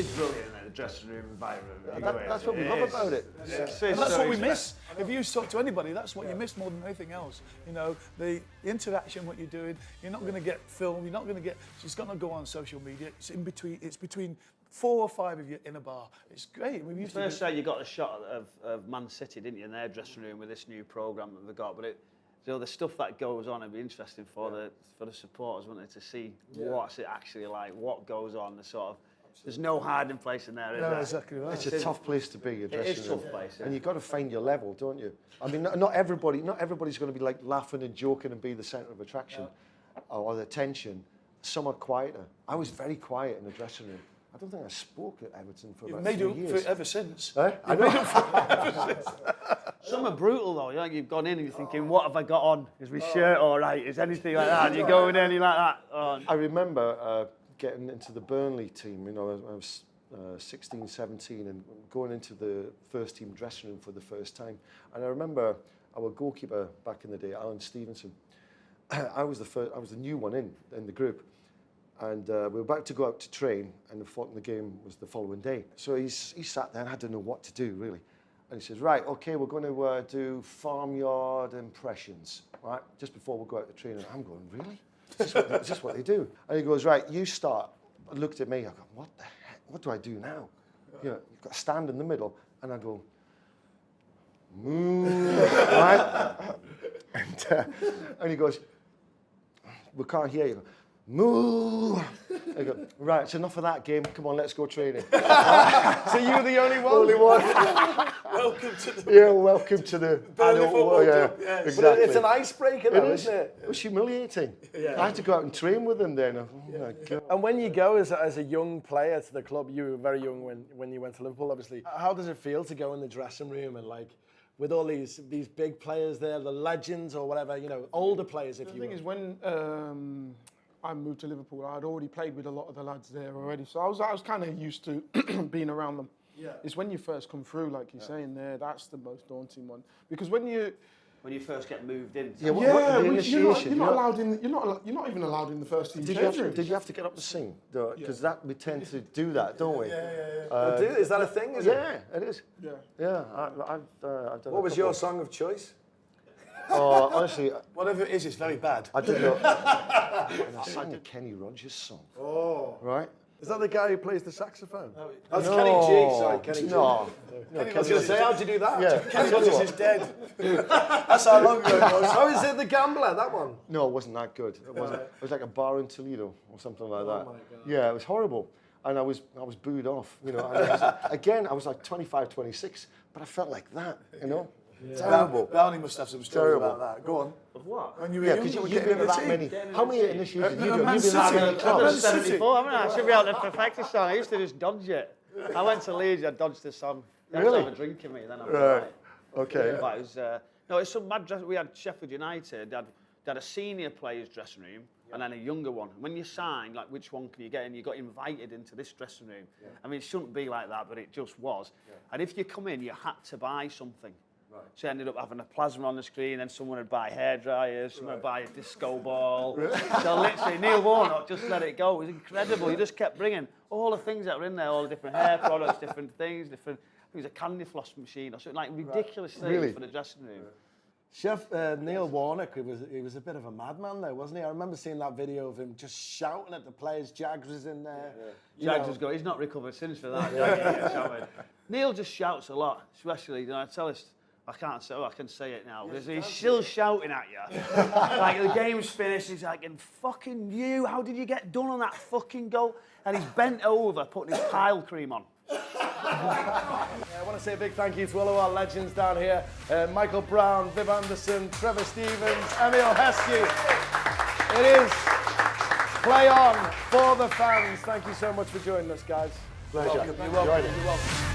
is brilliant in the dressing room environment. That's what we love about it. And that's what we miss. If you talk to anybody, that's what you miss more than anything else. You know, the interaction, what you're doing. You're not going to get filmed. You're not going to get. It's going to go on social media. It's in between. It's between 4 or 5 of you in a bar. It's great. We used First day you got a shot of Man City, didn't you, in their dressing room with this new programme that they got, but the stuff that goes on would be interesting for the supporters, wouldn't it, to see what's it actually like, what goes on, the sort of. There's no hiding place in there, is there? Exactly right. It's a tough place to be, a dressing room. It is a tough place, yeah. And you've got to find your level, don't you? I mean, not everybody's going to be like laughing and joking and be the centre of attraction or the attention. Some are quieter. I was very quiet in the dressing room. I don't think I spoke at Everton for about 3 years. You've made up for it ever since. I know. Some are brutal though. You've gone in and you're thinking, what have I got on? Is my shirt all right? Is anything like that? And you're going in, you're like that. Oh. I remember getting into the Burnley team. You know, I was 16, 17, and going into the first team dressing room for the first time. And I remember our goalkeeper back in the day, Alan Stevenson. I was the new one in the group. And we were about to go out to train, and the game was the following day. So he sat there and I didn't know what to do, really. And he says, right, okay, we're going to do farmyard impressions, right, just before we go out to train. And I'm going, really? Is this what they do? And he goes, right, you start. I looked at me, I go, what the heck? What do I do now? You know, you've got to stand in the middle, and I go, moo, right? And he goes, we can't hear you. Moo! I go, right, it's enough of that game. Come on, let's go training. So you were the only one? Only one. Welcome to the welcome to the Burnley adult football world. club. Yeah, Yes. exactly. But it's an icebreaker, though, isn't it? It was humiliating. I had to go out and train with him then. Oh my God. And when you go as a young player to the club, you were very young when you went to Liverpool, obviously. How does it feel to go in the dressing room and with all these big players there, the legends or whatever, older players, if you will? The thing is, when I moved to Liverpool, I'd already played with a lot of the lads there already, so I was kind of used to being around them. Yeah. It's when you first come through, like you're saying there, that's the most daunting one. Because when you first get moved in. you're not even allowed in the first team change room. Did you have to get up to sing? Because we tend to do that, don't we? Is that a thing? Is it? It is. Yeah. I've done. What was your song of choice? Oh, honestly, whatever it is, it's very bad. I did not. I sang a Kenny Rogers song. Oh, right. Is that the guy who plays the saxophone? That's no. Kenny G. Sorry, Kenny G. No. I was going to say, how'd you do that? Yeah. Kenny Rogers is dead. That's how long ago it was. Oh, is it the Gambler, that one? No, it wasn't that good. It wasn't. It was like a bar in Toledo or something like that. My God. Yeah, it was horrible. And I was booed off, And I was like 25, 26, but I felt like that, Yeah. Terrible. Brownie must have some stories about that. Go on. Of what? When you were Yeah, young, because you were you've getting been in the that team. many. How many initiations have you done? Man You've been City. that many I've clubs. done 74, haven't I? I should be able to perfect a song. I used to just dodge it. I went to Leeds, I dodged the song. You had to Really? have a drink in me, then I was Right. right. Okay. But it was, no, it's some mad dress. We had Sheffield United, they had a senior players dressing room and then a younger one. When you signed, like which one can you get in, you got invited into this dressing room. Yeah. I mean, it shouldn't be like that, but it just was. Yeah. And if you come in, you had to buy something. Right. So you ended up having a plasma on the screen, and someone would buy hairdryers, someone would buy a disco ball. So literally, Neil Warnock just let it go. It was incredible. He just kept bringing all the things that were in there, all the different hair products, different things, different. It was a candy floss machine or something, like ridiculous things for the dressing room. Chef Neil Warnock, he was a bit of a madman there, wasn't he? I remember seeing that video of him just shouting at the players. Jags was in there. Yeah. Jags was good. He's not recovered since for that. Neil just shouts a lot, especially, I tell us, I can't say, I can say it now, because he's still shouting at you. Like, the game's finished, he's like, and fucking you, how did you get done on that fucking goal? And he's bent over, putting his pile cream on. I want to say a big thank you to all of our legends down here. Michael Brown, Viv Anderson, Trevor Stevens, Emile Heskey. It is Play On for the fans. Thank you so much for joining us, guys. Pleasure. You're welcome. You're welcome.